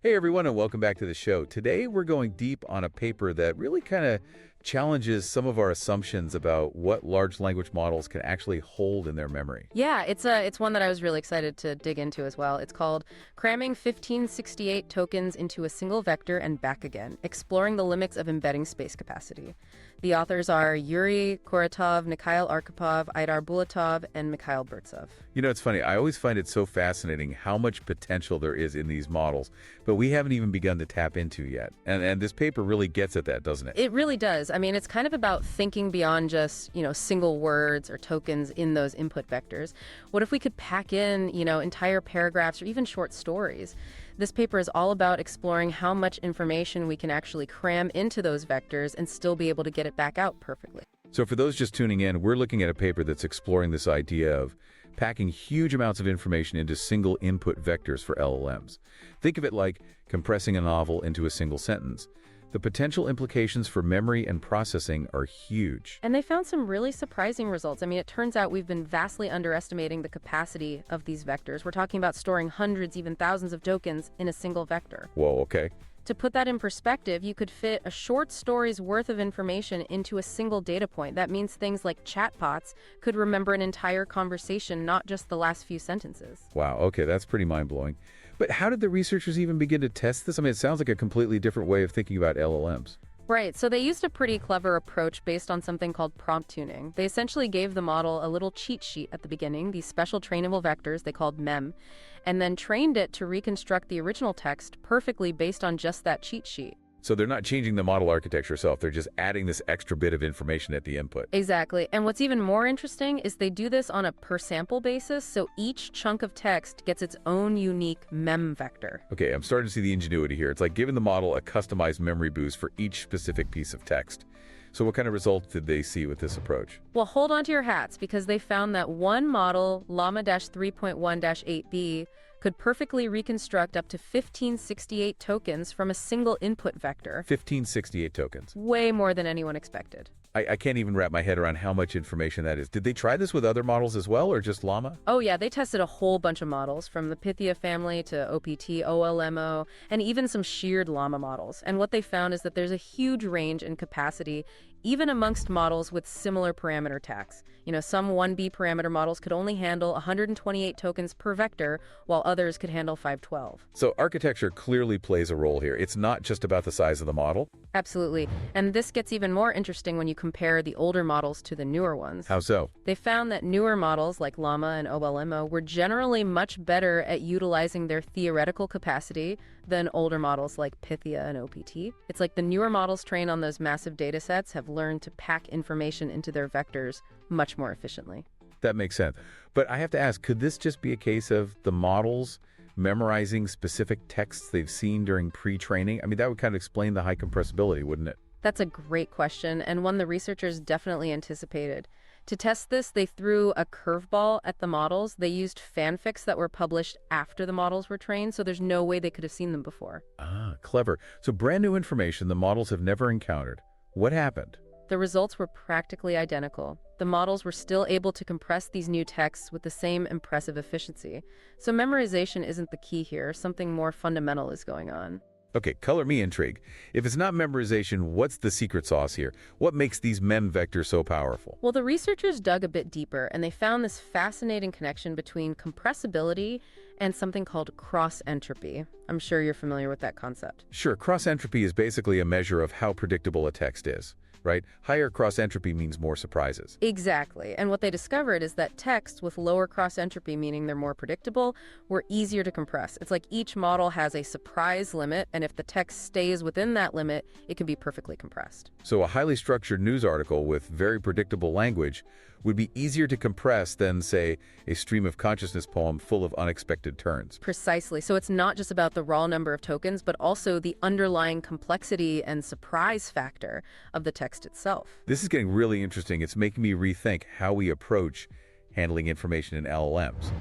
Hey everyone, and welcome back to the show. Today we're going deep on a paper that really kind of challenges some of our assumptions about what large language models can actually hold in their memory. Yeah, it's one that I was really excited to dig into as well. It's called Cramming 1568 Tokens into a Single Vector and Back Again, Exploring the Limits of Embedding Space Capacity. The authors are Yuri Koratov, Mikhail Arkhipov, Aidar Bulatov, and Mikhail Burtsov. You know, it's funny. I always find it so fascinating how much potential there is in these models, but we haven't even begun to tap into yet. And this paper really gets at that, doesn't it? It really does. I mean, it's kind of about thinking beyond just, single words or tokens in those input vectors. What if we could pack in, entire paragraphs or even short stories? This paper is all about exploring how much information we can actually cram into those vectors and still be able to get it back out perfectly. So for those just tuning in, we're looking at a paper that's exploring this idea of packing huge amounts of information into single input vectors for LLMs. Think of it like compressing a novel into a single sentence. The potential implications for memory and processing are huge. And they found some really surprising results. I mean, it turns out we've been vastly underestimating the capacity of these vectors. We're talking about storing hundreds, even thousands of tokens in a single vector. Whoa, okay. To put that in perspective, you could fit a short story's worth of information into a single data point. That means things like chatbots could remember an entire conversation, not just the last few sentences. Wow, okay, that's pretty mind-blowing. But how did the researchers even begin to test this? I mean, it sounds like a completely different way of thinking about LLMs. Right, so they used a pretty clever approach based on something called prompt tuning. They essentially gave the model a little cheat sheet at the beginning, these special trainable vectors they called Mem, and then trained it to reconstruct the original text perfectly based on just that cheat sheet. So they're not changing the model architecture itself, they're just adding this extra bit of information at the input. Exactly, and what's even more interesting is they do this on a per sample basis, so each chunk of text gets its own unique Mem vector. Okay, I'm starting to see the ingenuity here. It's like giving the model a customized memory boost for each specific piece of text. So what kind of results did they see with this approach? Well, hold on to your hats, because they found that one model, Llama-3.1-8b, could perfectly reconstruct up to 1568 tokens from a single input vector. 1568 tokens. Way more than anyone expected. I can't even wrap my head around how much information that is. Did they try this with other models as well, or just Llama? Oh yeah, they tested a whole bunch of models, from the Pithia family to OPT, OLMO, and even some sheared Llama models. And what they found is that there's a huge range in capacity, even amongst models with similar parameter tags. Some 1B parameter models could only handle 128 tokens per vector, while others could handle 512. So architecture clearly plays a role here. It's not just about the size of the model. Absolutely. And this gets even more interesting when you compare the older models to the newer ones. How so? They found that newer models like Llama and OLMO were generally much better at utilizing their theoretical capacity than older models like Pithia and OPT. It's like the newer models trained on those massive data sets have learned to pack information into their vectors much more efficiently. That makes sense. But I have to ask, could this just be a case of the models memorizing specific texts they've seen during pre-training? I mean, that would kind of explain the high compressibility, wouldn't it? That's a great question, and one the researchers definitely anticipated. To test this, they threw a curveball at the models. They used fanfics that were published after the models were trained, so there's no way they could have seen them before. Ah, clever. So brand new information the models have never encountered. What happened? The results were practically identical. The models were still able to compress these new texts with the same impressive efficiency. So memorization isn't the key here. Something more fundamental is going on. Okay, color me intrigued. If it's not memorization, what's the secret sauce here? What makes these Mem vectors so powerful? Well, the researchers dug a bit deeper, and they found this fascinating connection between compressibility and something called cross-entropy. I'm sure you're familiar with that concept. Sure, cross-entropy is basically a measure of how predictable a text is, right? Higher cross-entropy means more surprises. Exactly. And what they discovered is that texts with lower cross-entropy, meaning they're more predictable, were easier to compress. It's like each model has a surprise limit, and if the text stays within that limit, it can be perfectly compressed. So a highly structured news article with very predictable language would be easier to compress than, say, a stream of consciousness poem full of unexpected turns. Precisely. So it's not just about the raw number of tokens, but also the underlying complexity and surprise factor of the text itself. This is getting really interesting. It's making me rethink how we approach handling information in LLMs.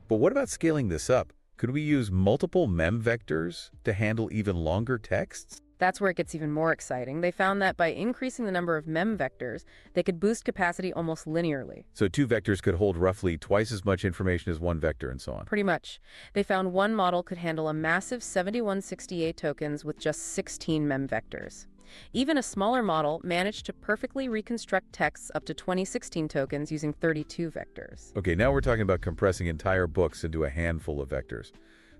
But what about scaling this up? Could we use multiple Mem vectors to handle even longer texts? That's where it gets even more exciting. They found that by increasing the number of Mem vectors, they could boost capacity almost linearly. So two vectors could hold roughly twice as much information as one vector and so on. Pretty much. They found one model could handle a massive 7168 tokens with just 16 Mem vectors. Even a smaller model managed to perfectly reconstruct texts up to 2016 tokens using 32 vectors. Okay, now we're talking about compressing entire books into a handful of vectors.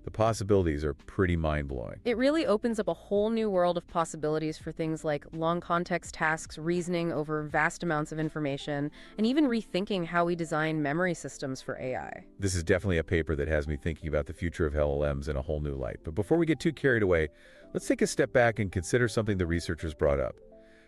The possibilities are pretty mind-blowing. It really opens up a whole new world of possibilities for things like long context tasks, reasoning over vast amounts of information, and even rethinking how we design memory systems for AI. This is definitely a paper that has me thinking about the future of LLMs in a whole new light. But before we get too carried away, let's take a step back and consider something the researchers brought up.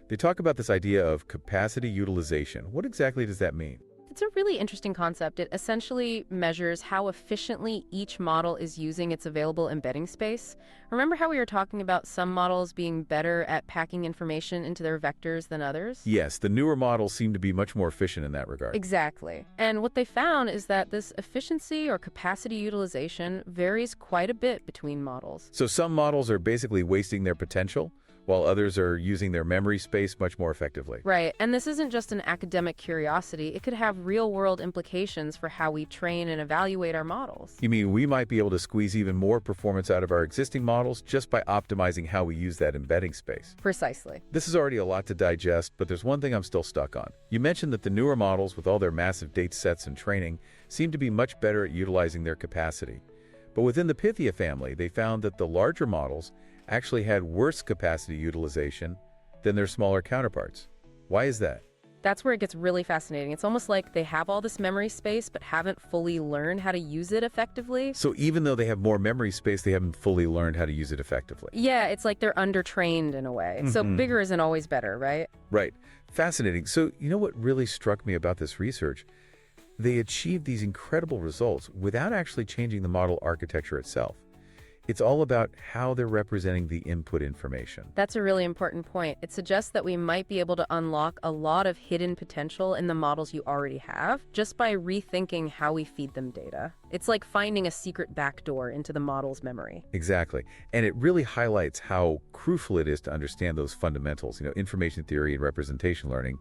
They talk about this idea of capacity utilization. What exactly does that mean? It's a really interesting concept. It essentially measures how efficiently each model is using its available embedding space. Remember how we were talking about some models being better at packing information into their vectors than others? Yes, the newer models seem to be much more efficient in that regard. Exactly. And what they found is that this efficiency or capacity utilization varies quite a bit between models. So some models are basically wasting their potential, while others are using their memory space much more effectively. Right, and this isn't just an academic curiosity. It could have real-world implications for how we train and evaluate our models. You mean we might be able to squeeze even more performance out of our existing models just by optimizing how we use that embedding space? Precisely. This is already a lot to digest, but there's one thing I'm still stuck on. You mentioned that the newer models, with all their massive data sets and training, seem to be much better at utilizing their capacity. But within the Pithia family, they found that the larger models actually had worse capacity utilization than their smaller counterparts. Why is that? That's where it gets really fascinating. It's almost like they have all this memory space but haven't fully learned how to use it effectively. So even though they have more memory space, they haven't fully learned how to use it effectively. Yeah, it's like they're undertrained in a way. So bigger isn't always better, right? Right. Fascinating. So you know what really struck me about this research? They achieved these incredible results without actually changing the model architecture itself. It's all about how they're representing the input information. That's a really important point. It suggests that we might be able to unlock a lot of hidden potential in the models you already have just by rethinking how we feed them data. It's like finding a secret backdoor into the model's memory. Exactly. And it really highlights how crucial it is to understand those fundamentals, information theory and representation learning.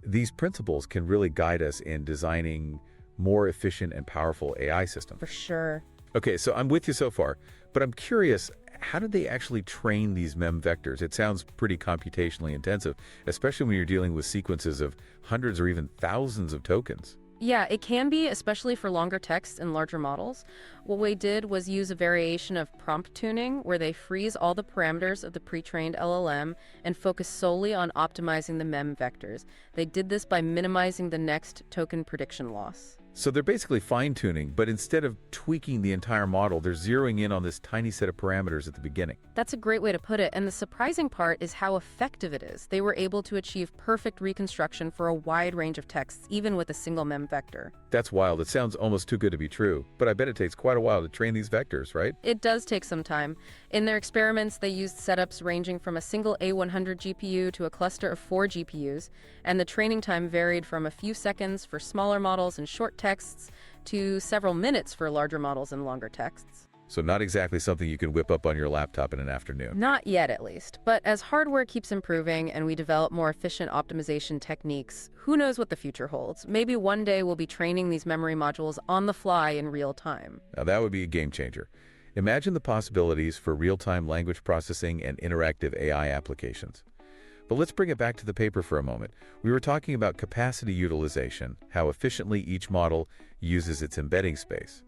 These principles can really guide us in designing more efficient and powerful AI systems. For sure. Okay, so I'm with you so far, but I'm curious, how did they actually train these Mem vectors? It sounds pretty computationally intensive, especially when you're dealing with sequences of hundreds or even thousands of tokens. Yeah, it can be, especially for longer text and larger models. What we did was use a variation of prompt tuning where they freeze all the parameters of the pre-trained LLM and focus solely on optimizing the Mem vectors. They did this by minimizing the next token prediction loss. So they're basically fine-tuning, but instead of tweaking the entire model, they're zeroing in on this tiny set of parameters at the beginning. That's a great way to put it, and the surprising part is how effective it is. They were able to achieve perfect reconstruction for a wide range of texts, even with a single Mem vector. That's wild. It sounds almost too good to be true, but I bet it takes quite a while to train these vectors, right? It does take some time. In their experiments, they used setups ranging from a single A100 GPU to a cluster of 4 GPUs, and the training time varied from a few seconds for smaller models and short texts to several minutes for larger models and longer texts. So not exactly something you can whip up on your laptop in an afternoon. Not yet, at least. But as hardware keeps improving and we develop more efficient optimization techniques, who knows what the future holds? Maybe one day we'll be training these memory modules on the fly in real time. Now that would be a game changer. Imagine the possibilities for real-time language processing and interactive AI applications. But let's bring it back to the paper for a moment. We were talking about capacity utilization, how efficiently each model uses its embedding space.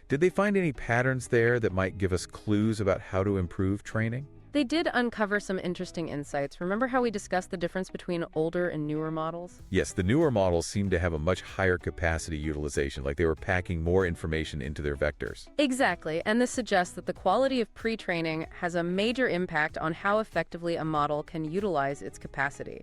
Did they find any patterns there that might give us clues about how to improve training? They did uncover some interesting insights. Remember how we discussed the difference between older and newer models? Yes, the newer models seem to have a much higher capacity utilization, like they were packing more information into their vectors. Exactly, and this suggests that the quality of pre-training has a major impact on how effectively a model can utilize its capacity.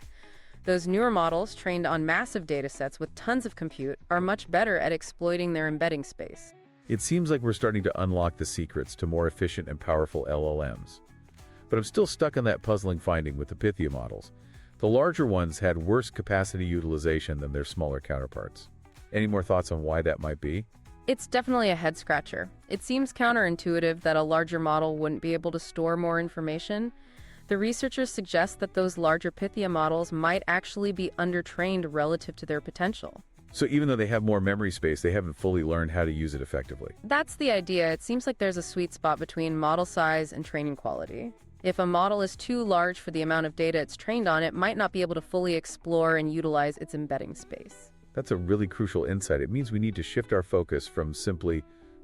Those newer models, trained on massive data sets with tons of compute, are much better at exploiting their embedding space. It seems like we're starting to unlock the secrets to more efficient and powerful LLMs. But I'm still stuck on that puzzling finding with the Pithia models. The larger ones had worse capacity utilization than their smaller counterparts. Any more thoughts on why that might be? It's definitely a head-scratcher. It seems counterintuitive that a larger model wouldn't be able to store more information. The researchers suggest that those larger Pithia models might actually be undertrained relative to their potential. So even though they have more memory space, they haven't fully learned how to use it effectively. That's the idea. It seems like there's a sweet spot between model size and training quality. If a model is too large for the amount of data it's trained on, it might not be able to fully explore and utilize its embedding space. That's a really crucial insight. It means we need to shift our focus from simply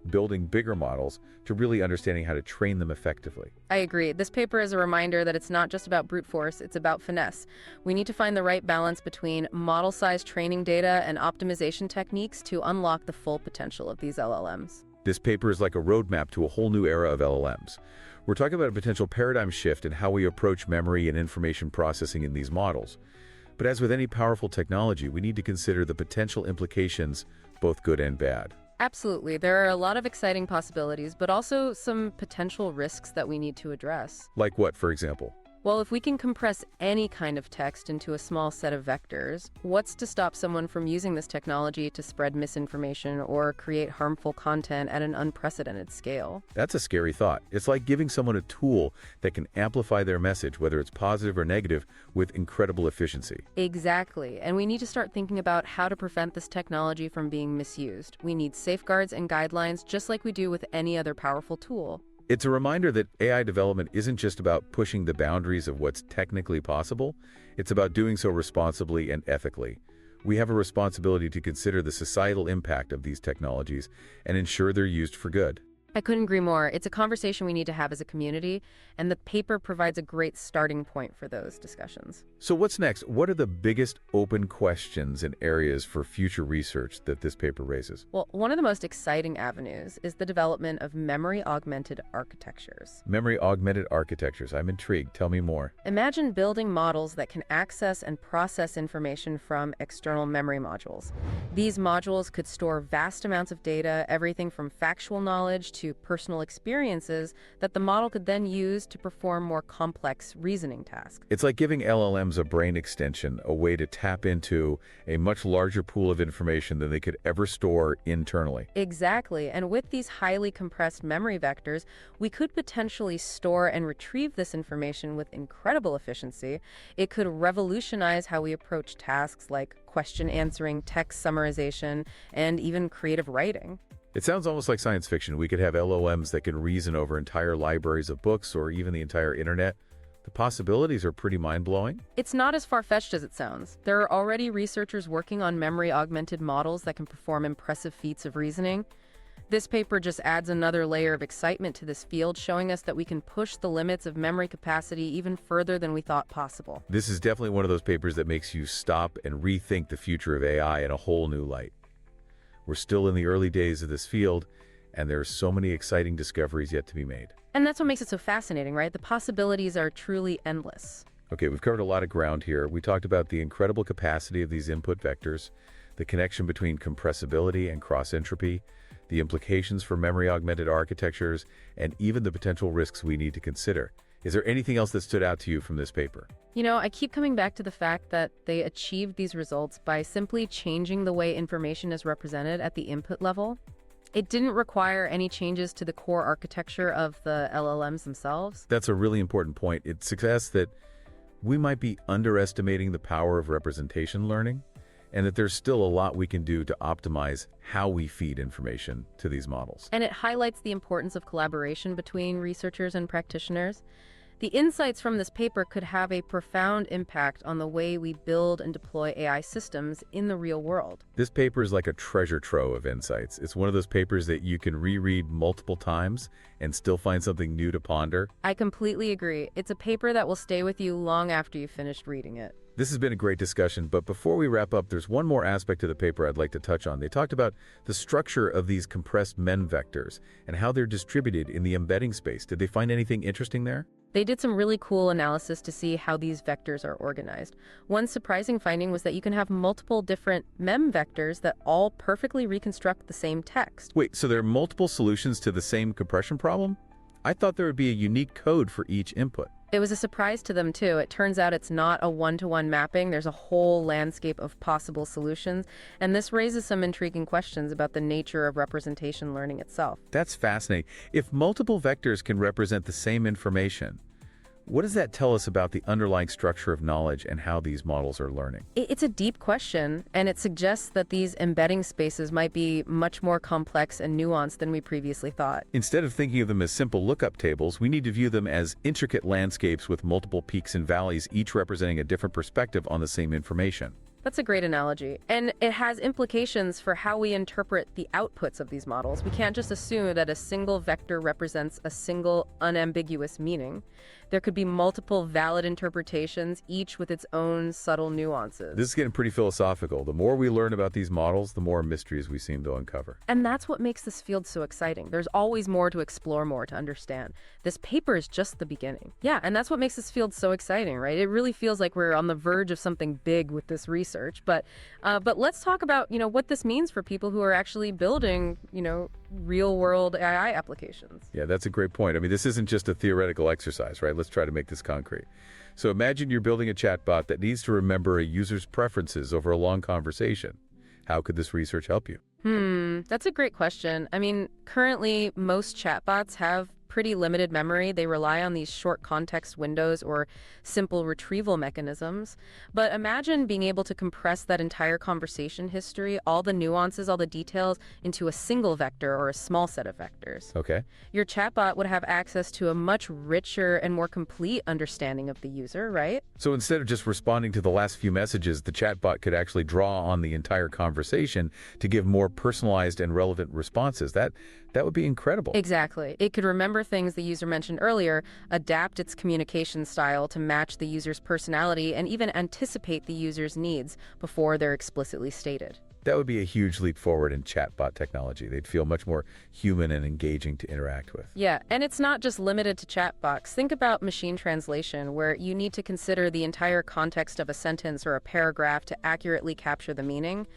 building bigger models to really understanding how to train them effectively. I agree. This paper is a reminder that it's not just about brute force, it's about finesse. We need to find the right balance between model-sized training data and optimization techniques to unlock the full potential of these LLMs. This paper is like a roadmap to a whole new era of LLMs. We're talking about a potential paradigm shift in how we approach memory and information processing in these models. But as with any powerful technology, we need to consider the potential implications, both good and bad. Absolutely. There are a lot of exciting possibilities, but also some potential risks that we need to address. Like what, for example? Well, if we can compress any kind of text into a small set of vectors, what's to stop someone from using this technology to spread misinformation or create harmful content at an unprecedented scale? That's a scary thought. It's like giving someone a tool that can amplify their message, whether it's positive or negative, with incredible efficiency. Exactly. And we need to start thinking about how to prevent this technology from being misused. We need safeguards and guidelines just like we do with any other powerful tool. It's a reminder that AI development isn't just about pushing the boundaries of what's technically possible. It's about doing so responsibly and ethically. We have a responsibility to consider the societal impact of these technologies and ensure they're used for good. I couldn't agree more. It's a conversation we need to have as a community, and the paper provides a great starting point for those discussions. So what's next? What are the biggest open questions and areas for future research that this paper raises? Well, one of the most exciting avenues is the development of memory-augmented architectures. Memory-augmented architectures. I'm intrigued. Tell me more. Imagine building models that can access and process information from external memory modules. These modules could store vast amounts of data, everything from factual knowledge to personal experiences that the model could then use to perform more complex reasoning tasks. It's like giving LLMs a brain extension, a way to tap into a much larger pool of information than they could ever store internally. Exactly. And with these highly compressed memory vectors, we could potentially store and retrieve this information with incredible efficiency. It could revolutionize how we approach tasks like question answering, text summarization, and even creative writing. It sounds almost like science fiction. We could have LLMs that can reason over entire libraries of books or even the entire internet. The possibilities are pretty mind-blowing. It's not as far-fetched as it sounds. There are already researchers working on memory-augmented models that can perform impressive feats of reasoning. This paper just adds another layer of excitement to this field, showing us that we can push the limits of memory capacity even further than we thought possible. This is definitely one of those papers that makes you stop and rethink the future of AI in a whole new light. We're still in the early days of this field, and there are so many exciting discoveries yet to be made. And that's what makes it so fascinating, right? The possibilities are truly endless. Okay, we've covered a lot of ground here. We talked about the incredible capacity of these input vectors, the connection between compressibility and cross-entropy, the implications for memory-augmented architectures, and even the potential risks we need to consider. Is there anything else that stood out to you from this paper? You know, I keep coming back to the fact that they achieved these results by simply changing the way information is represented at the input level. It didn't require any changes to the core architecture of the LLMs themselves. That's a really important point. It suggests that we might be underestimating the power of representation learning, and that there's still a lot we can do to optimize how we feed information to these models. And it highlights the importance of collaboration between researchers and practitioners. The insights from this paper could have a profound impact on the way we build and deploy AI systems in the real world. This paper is like a treasure trove of insights. It's one of those papers that you can reread multiple times and still find something new to ponder. I completely agree. It's a paper that will stay with you long after you've finished reading it. This has been a great discussion, but before we wrap up, there's one more aspect of the paper I'd like to touch on. They talked about the structure of these compressed Mem vectors and how they're distributed in the embedding space. Did they find anything interesting there? They did some really cool analysis to see how these vectors are organized. One surprising finding was that you can have multiple different Mem vectors that all perfectly reconstruct the same text. Wait, so there are multiple solutions to the same compression problem? I thought there would be a unique code for each input. It was a surprise to them, too. It turns out it's not a one-to-one mapping. There's a whole landscape of possible solutions, and this raises some intriguing questions about the nature of representation learning itself. That's fascinating. If multiple vectors can represent the same information, What does that tell us about the underlying structure of knowledge and how these models are learning? It's a deep question, and it suggests that these embedding spaces might be much more complex and nuanced than we previously thought. Instead of thinking of them as simple lookup tables, we need to view them as intricate landscapes with multiple peaks and valleys, each representing a different perspective on the same information. That's a great analogy. And it has implications for how we interpret the outputs of these models. We can't just assume that a single vector represents a single unambiguous meaning. There could be multiple valid interpretations, each with its own subtle nuances. This is getting pretty philosophical. The more we learn about these models, the more mysteries we seem to uncover. And that's what makes this field so exciting. There's always more to explore, more to understand. This paper is just the beginning. Yeah, and that's what makes this field so exciting, right? It really feels like we're on the verge of something big with this research. But let's talk about, what this means for people who are actually building, real-world AI applications. Yeah, that's a great point. I mean, this isn't just a theoretical exercise, right? Let's try to make this concrete. So imagine you're building a chatbot that needs to remember a user's preferences over a long conversation. How could this research help you? That's a great question. I mean, currently, most chatbots have pretty limited memory. They rely on these short context windows or simple retrieval mechanisms. But imagine being able to compress that entire conversation history, all the nuances, all the details, into a single vector or a small set of vectors. Okay. Your chatbot would have access to a much richer and more complete understanding of the user, right? So instead of just responding to the last few messages, the chatbot could actually draw on the entire conversation to give more personalized and relevant responses. That would be incredible. Exactly. It could remember things the user mentioned earlier, adapt its communication style to match the user's personality, and even anticipate the user's needs before they're explicitly stated. That would be a huge leap forward in chatbot technology. They'd feel much more human and engaging to interact with. Yeah, and it's not just limited to chatbots. Think about machine translation, where you need to consider the entire context of a sentence or a paragraph to accurately capture the meaning.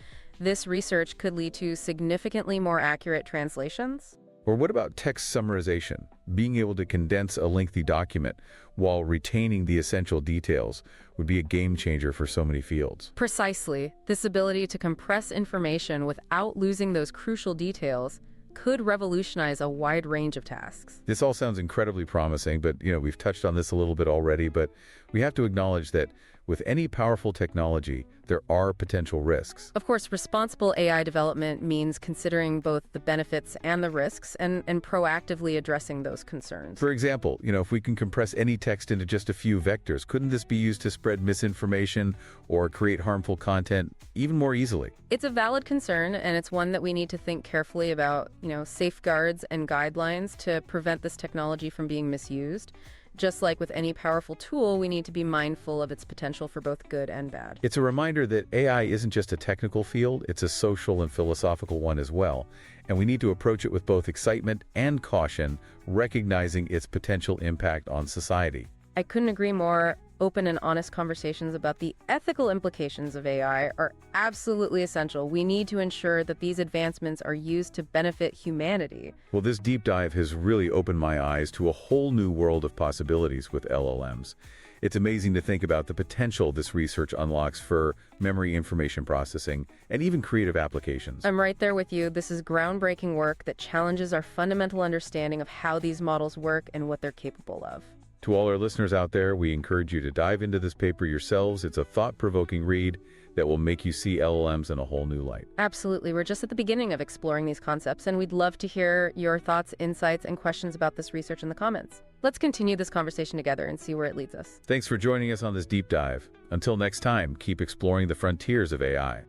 This research could lead to significantly more accurate translations. Or what about text summarization? Being able to condense a lengthy document while retaining the essential details would be a game changer for so many fields. Precisely. This ability to compress information without losing those crucial details could revolutionize a wide range of tasks. This all sounds incredibly promising, but we've touched on this a little bit already, but we have to acknowledge that with any powerful technology, there are potential risks. Of course, responsible AI development means considering both the benefits and the risks and proactively addressing those concerns. For example, if we can compress any text into just a few vectors, couldn't this be used to spread misinformation or create harmful content even more easily? It's a valid concern, and it's one that we need to think carefully about, safeguards and guidelines to prevent this technology from being misused. Just like with any powerful tool, we need to be mindful of its potential for both good and bad. It's a reminder that AI isn't just a technical field, it's a social and philosophical one as well. And we need to approach it with both excitement and caution, recognizing its potential impact on society. I couldn't agree more. Open and honest conversations about the ethical implications of AI are absolutely essential. We need to ensure that these advancements are used to benefit humanity. Well, this deep dive has really opened my eyes to a whole new world of possibilities with LLMs. It's amazing to think about the potential this research unlocks for memory information processing and even creative applications. I'm right there with you. This is groundbreaking work that challenges our fundamental understanding of how these models work and what they're capable of. To all our listeners out there, we encourage you to dive into this paper yourselves. It's a thought-provoking read that will make you see LLMs in a whole new light. Absolutely. We're just at the beginning of exploring these concepts, and we'd love to hear your thoughts, insights, and questions about this research in the comments. Let's continue this conversation together and see where it leads us. Thanks for joining us on this deep dive. Until next time, keep exploring the frontiers of AI.